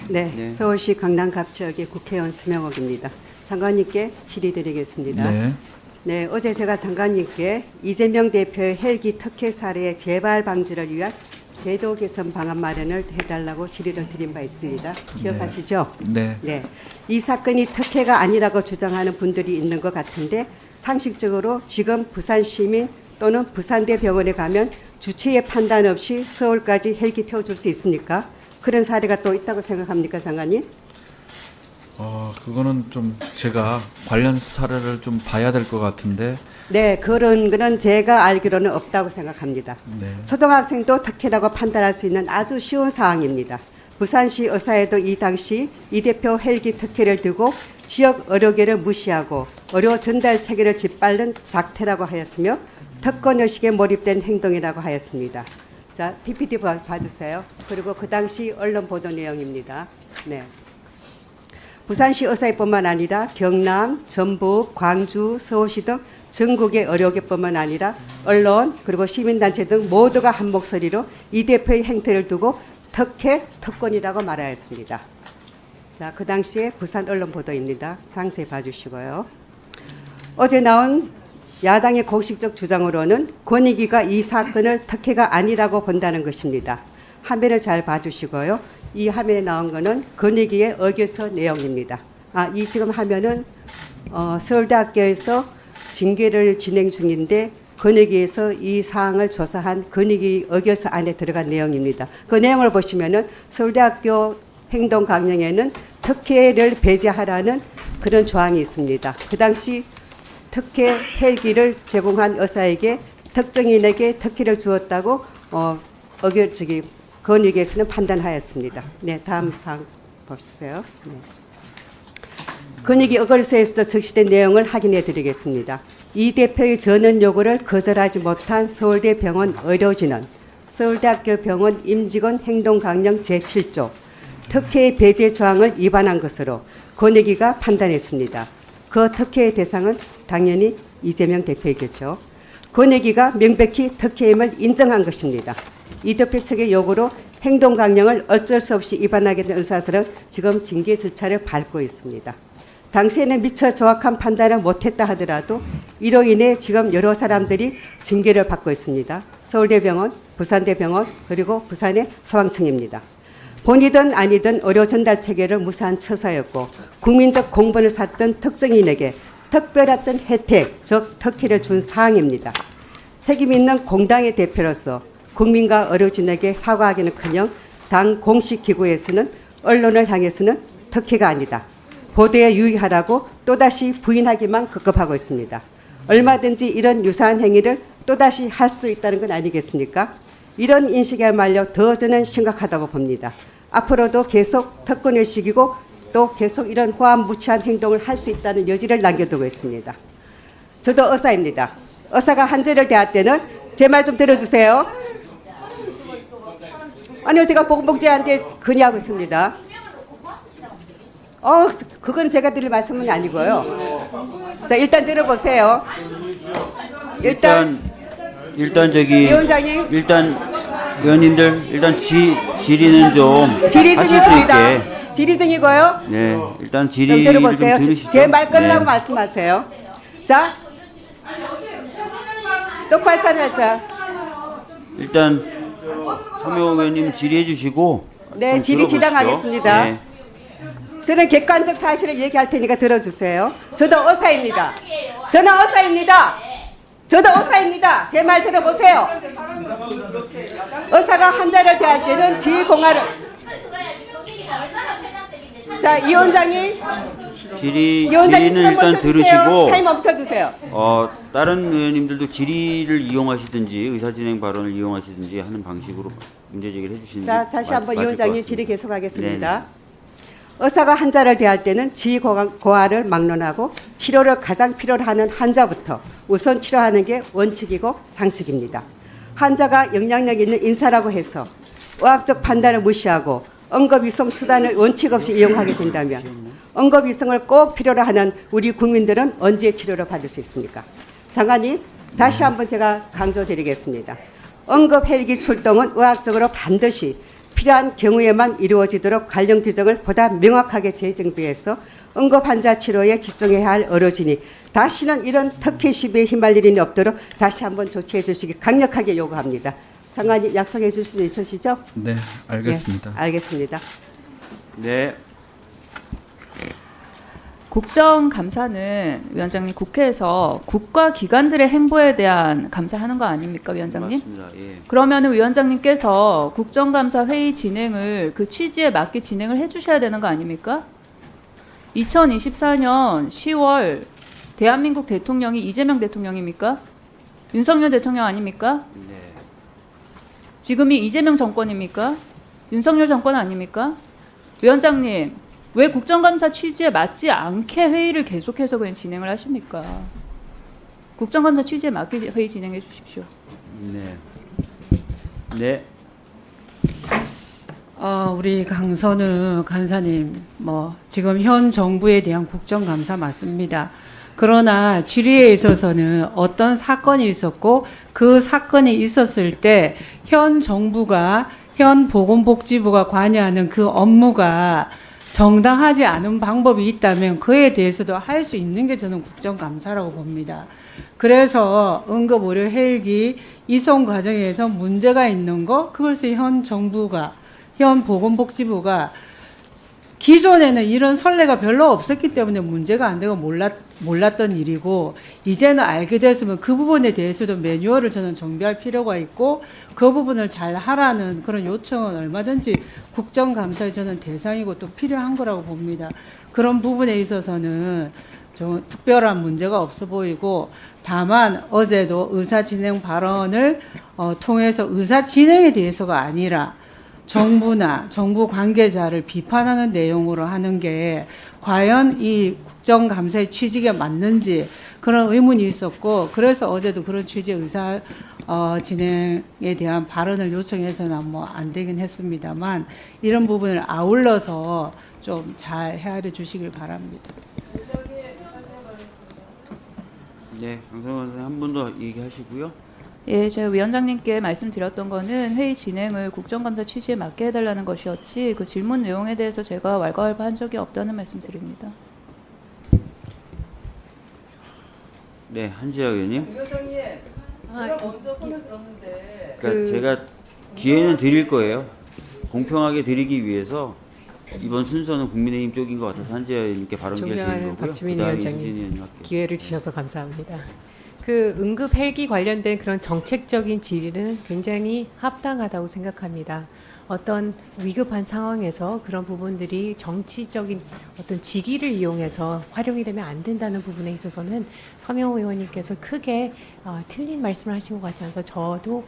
네, 네. 서울시 강남갑지역의 국회의원 서명옥입니다. 장관님께 질의드리겠습니다. 네. 네, 어제 제가 장관님께 이재명 대표의 헬기 특혜 사례의 재발 방지를 위한 제도 개선 방안 마련을 해달라고 질의를 드린 바 있습니다. 기억하시죠? 네. 네. 이 사건이 특혜가 아니라고 주장하는 분들이 있는 것 같은데 상식적으로 지금 부산 시민 또는 부산대 병원에 가면 주치의 판단 없이 서울까지 헬기 태워줄 수 있습니까? 그런 사례가 또 있다고 생각합니까, 장관님? 그거는 좀 제가 관련 사례를 좀 봐야 될 것 같은데. 네, 그런 거는 제가 알기로는 없다고 생각합니다. 네. 초등학생도 특혜라고 판단할 수 있는 아주 쉬운 사항입니다. 부산시 의사에도 이 당시 이 대표 헬기 특혜를 두고 지역 의료계를 무시하고 의료 전달 체계를 짓밟는 작태라고 하였으며 특권 의식에 몰입된 행동이라고 하였습니다. 자, PPT 봐주세요. 그리고 그 당시 언론 보도 내용입니다. 네. 부산시 의사회뿐만 아니라 경남, 전북, 광주, 서울시 등 전국의 의료계뿐만 아니라 언론 그리고 시민단체 등 모두가 한 목소리로 이 대표의 행태를 두고 특권이라고 말하였습니다. 자, 그 당시에 부산 언론 보도입니다. 상세히 봐주시고요. 어제 나온 야당의 공식적 주장으로는 권익위가 이 사건을 특혜가 아니라고 본다는 것입니다. 화면을 잘 봐주시고요. 이 화면에 나온 것은 권익위의 의결서 내용입니다. 이 지금 화면은 서울대학교에서 징계를 진행 중인데 권익위에서 이 사항을 조사한 권익위 의결서 안에 들어간 내용입니다. 그 내용을 보시면은 서울대학교 행동 강령에는 특혜를 배제하라는 그런 조항이 있습니다. 그 당시 특혜 헬기를 제공한 의사에게 특정인에게 특혜를 주었다고 권익위에서는 판단하였습니다. 네, 다음 사항 보세요. 네. 권익위 의결서에서 적시된 내용을 확인해 드리겠습니다. 이 대표의 전원 요구를 거절하지 못한 서울대 병원 의료진은 서울대학교 병원 임직원 행동강령 제7조 특혜의 배제 조항을 위반한 것으로 권익위가 판단했습니다. 그 특혜의 대상은 당연히 이재명 대표이겠죠. 권익위가 명백히 특혜임을 인정한 것입니다. 이 대표 측의 요구로 행동강령을 어쩔 수 없이 위반하게 된 의사들은 지금 징계 절차를 밟고 있습니다. 당시에는 미처 정확한 판단을 못했다 하더라도 이로 인해 지금 여러 사람들이 징계를 받고 있습니다. 서울대병원, 부산대병원, 그리고 부산의 소방청입니다. 본이든 아니든 의료 전달 체계를 무사한 처사였고 국민적 공분을 샀던 특정인에게 특별했던 혜택, 즉 특혜를 준 사항입니다. 책임 있는 공당의 대표로서 국민과 의료진에게 사과하기는커녕 당 공식 기구에서는 언론을 향해서는 특혜가 아니다. 보도에 유의하라고 또다시 부인하기만 급급하고 있습니다. 얼마든지 이런 유사한 행위를 또다시 할 수 있다는 건 아니겠습니까? 이런 인식이야말로 더 저는 심각하다고 봅니다. 앞으로도 계속 특권의식이고 또 계속 이런 호암무치한 행동을 할 수 있다는 여지를 남겨두고 있습니다. 저도 의사입니다. 의사가 한제를 대할 때는 제 말 좀 들어주세요. 아니요, 제가 보건복지한테 건의하고 있습니다. 그건 제가 드릴 말씀은 아니고요. 자, 일단 들어보세요. 일단 저기 위원장님, 일단 의원님들 일단 질의는 좀 질의 하실 수 중입니다. 있게. 질의 중이고요. 네, 일단 좀 질의를 들어보세요. 좀 들으시죠. 제 말 끝나고 네. 말씀하세요. 자, 똑바로 차려자. 일단 서명옥 의원님 질의해 주시고. 네, 좀 질의 들어보시죠. 진행하겠습니다. 네. 저는 객관적 사실을 얘기할 테니까 들어주세요. 저도 의사입니다. 저는 의사입니다. 저도 의사입니다. 제 말 들어보세요. 의사가 환자를 대할 때는 지휘공화를. 자, 이 원장님. 질의는 일단 들으시고. 타임 멈춰주세요. 다른 의원님들도 질의를 이용하시든지 의사진행 발언을 이용하시든지 하는 방식으로 문제제기를 해주시는 게 자, 다시 한번 이 맞을 것 원장님 같습니다. 질의 계속하겠습니다. 네네. 의사가 환자를 대할 때는 지휘고하를 막론하고 치료를 가장 필요로 하는 환자부터 우선 치료하는 게 원칙이고 상식입니다. 환자가 영향력 있는 인사라고 해서 의학적 판단을 무시하고 응급이송 수단을 원칙 없이 이용하게 된다면 응급이송을 꼭 필요로 하는 우리 국민들은 언제 치료를 받을 수 있습니까? 장관님, 다시 한번 제가 강조드리겠습니다. 응급 헬기 출동은 의학적으로 반드시 필요한 경우에만 이루어지도록 관련 규정을 보다 명확하게 제정돼서 응급 환자 치료에 집중해야 할 의료진이 다시는 이런 특혜 시비에 휘말릴 일이 없도록 다시 한번 조치해 주시기 강력하게 요구합니다. 장관님 약속해 주실 수 있으시죠? 네, 알겠습니다. 네, 알겠습니다. 네. 국정감사는 위원장님 국회에서 국가 기관들의 행보에 대한 감사하는 거 아닙니까, 위원장님? 맞습니다. 예. 그러면 위원장님께서 국정감사 회의 진행을 그 취지에 맞게 진행을 해주셔야 되는 거 아닙니까? 2024년 10월 대한민국 대통령이 이재명 대통령입니까? 윤석열 대통령 아닙니까? 네. 지금이 이재명 정권입니까? 윤석열 정권 아닙니까? 위원장님, 왜 국정감사 취지에 맞지 않게 회의를 계속해서 그냥 진행을 하십니까? 국정감사 취지에 맞게 회의 진행해 주십시오. 네. 네. 우리 강선우 간사님, 지금 현 정부에 대한 국정감사 맞습니다. 그러나 질의에 있어서는 어떤 사건이 있었고 그 사건이 있었을 때 현 정부가, 현 보건복지부가 관여하는 그 업무가 정당하지 않은 방법이 있다면 그에 대해서도 할 수 있는 게 저는 국정감사라고 봅니다. 그래서 응급의료 헬기 이송 과정에서 문제가 있는 거, 그것을 현 정부가, 현 보건복지부가 기존에는 이런 선례가 별로 없었기 때문에 문제가 안 되고 몰랐던 일이고, 이제는 알게 됐으면 그 부분에 대해서도 매뉴얼을 저는 정비할 필요가 있고 그 부분을 잘 하라는 그런 요청은 얼마든지 국정감사에 저는 대상이고 또 필요한 거라고 봅니다. 그런 부분에 있어서는 좀 특별한 문제가 없어 보이고, 다만 어제도 의사진행 발언을 통해서 의사진행에 대해서가 아니라 정부나 정부 관계자를 비판하는 내용으로 하는 게 과연 이 국정감사의 취지에 맞는지 그런 의문이 있었고, 그래서 어제도 그런 취지의 의사 진행에 대한 발언을 요청해서는 안 되긴 했습니다만, 이런 부분을 아울러서 좀 잘 헤아려 주시길 바랍니다. 네. 강성원 선생님 한 번 더 얘기하시고요. 예, 제가 위원장님께 말씀드렸던 거는 회의 진행을 국정감사 취지에 맞게 해달라는 것이었지, 그 질문 내용에 대해서 제가 왈가왈부한 적이 없다는 말씀드립니다. 네, 한지아 의원님. 위원장님, 제가 먼저 손을 들었는데. 그러니까 제가 기회는 드릴 거예요. 공평하게 드리기 위해서 이번 순서는 국민의힘 쪽인 것 같아서 한지아 의원님께 발언 기회를 드린 존경하는 거고요. 박주민 그다음에 위원장님, 이수진 의원님 할게요. 기회를 주셔서 감사합니다. 그 응급 헬기 관련된 그런 정책적인 질의는 굉장히 합당하다고 생각합니다. 어떤 위급한 상황에서 그런 부분들이 정치적인 어떤 직위를 이용해서 활용이 되면 안 된다는 부분에 있어서는 서명 의원님께서 크게 틀린 말씀을 하신 것 같지 않아서 저도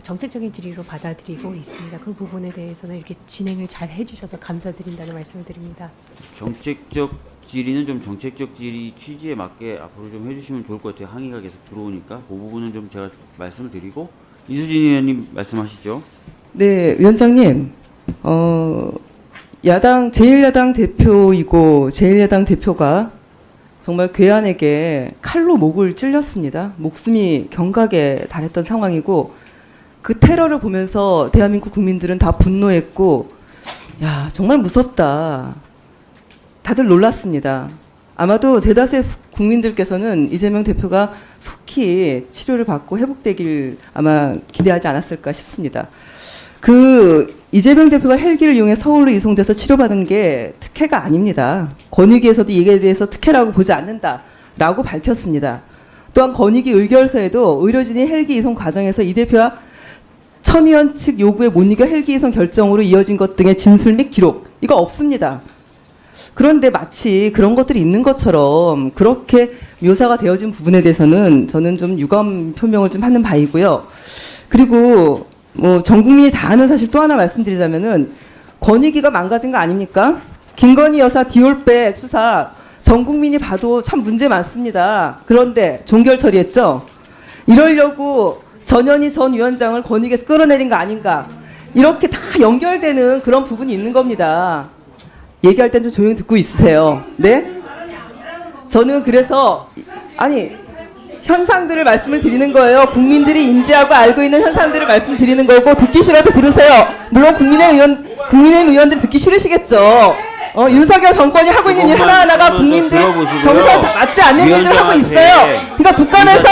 정책적인 질의로 받아들이고 있습니다. 그 부분에 대해서는 이렇게 진행을 잘 해주셔서 감사드린다는 말씀을 드립니다. 정책적 질의는 좀 정책적 질의 취지에 맞게 앞으로 좀 해주시면 좋을 것 같아요. 항의가 계속 들어오니까 그 부분은 좀 제가 말씀을 드리고, 이수진 의원님 말씀하시죠. 네, 위원장님, 제1야당 대표이고 제1야당 대표가 정말 괴한에게 칼로 목을 찔렸습니다. 목숨이 경각에 달했던 상황이고, 그 테러를 보면서 대한민국 국민들은 다 분노했고, 야, 정말 무섭다. 다들 놀랐습니다. 아마도 대다수의 국민들께서는 이재명 대표가 속히 치료를 받고 회복되길 아마 기대하지 않았을까 싶습니다. 이재명 대표가 헬기를 이용해 서울로 이송돼서 치료받은 게 특혜가 아닙니다. 권익위에서도 이에 대해서 특혜라고 보지 않는다라고 밝혔습니다. 또한 권익위 의결서에도 의료진이 헬기 이송 과정에서 이 대표와 천 의원 측 요구에 못 이겨 헬기 이송 결정으로 이어진 것 등의 진술 및 기록, 이거 없습니다. 그런데 마치 그런 것들이 있는 것처럼 그렇게 묘사가 되어진 부분에 대해서는 저는 좀 유감 표명을 좀 하는 바이고요. 그리고 전 국민이 다 아는 사실 또 하나 말씀드리자면은 권익위가 망가진 거 아닙니까? 김건희 여사 디올백 수사 전 국민이 봐도 참 문제 많습니다. 그런데 종결 처리했죠. 이러려고 전현희 전 위원장을 권익위에서 끌어내린 거 아닌가? 이렇게 다 연결되는 그런 부분이 있는 겁니다. 얘기할 땐 좀 조용히 듣고 있으세요. 네? 저는 그래서 현상들을 말씀을 드리는 거예요. 국민들이 인지하고 알고 있는 현상들을 말씀드리는 거고, 듣기 싫어도 들으세요. 물론 국민의힘 의원들 듣기 싫으시겠죠. 윤석열 정권이 하고 있는 일 하나하나가 국민들 정서에 맞지 않는 일들을 하고 있어요. 그러니까 국감에서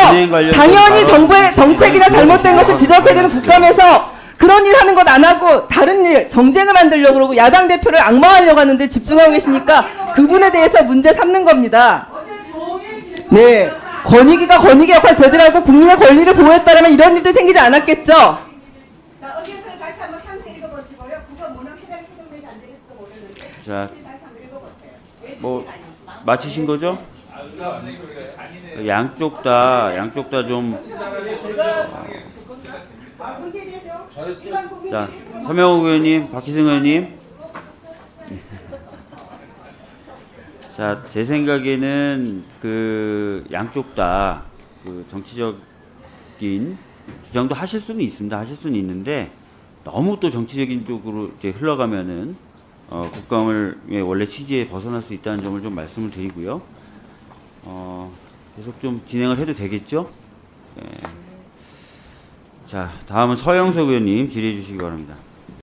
당연히 정부의 정책이나 잘못된 것을 지적해야 되는 국감에서 그런 일 하는 것 안 하고 다른 일, 정쟁을 만들려고 그러고 야당 대표를 악마하려고 하는데 집중하고 계시니까 그분에 대해서 문제 삼는 겁니다. 네. 권익위가 권익위 역할 제대로 하고 국민의 권리를 보호했다면 이런 일도 생기지 않았겠죠? 자, 의결서를 다시 한번 상세히 읽어보시고요. 그거 문헌 해당 해석이 안 되겠어 모르는데 자, 다시 한번 읽어보세요. 뭐 마치신 거죠? 양쪽 다 좀. 문제 되죠? 자, 서명욱 의원님, 박희승 의원님. 자, 제 생각에는 그 양쪽 다 그 정치적인 주장도 하실 수는 있습니다. 하실 수는 있는데 너무 또 정치적인 쪽으로 이제 흘러가면은 국감을 원래 취지에 벗어날 수 있다는 점을 좀 말씀을 드리고요. 계속 좀 진행을 해도 되겠죠? 네. 자, 다음은 서영석 의원님 질의해 주시기 바랍니다.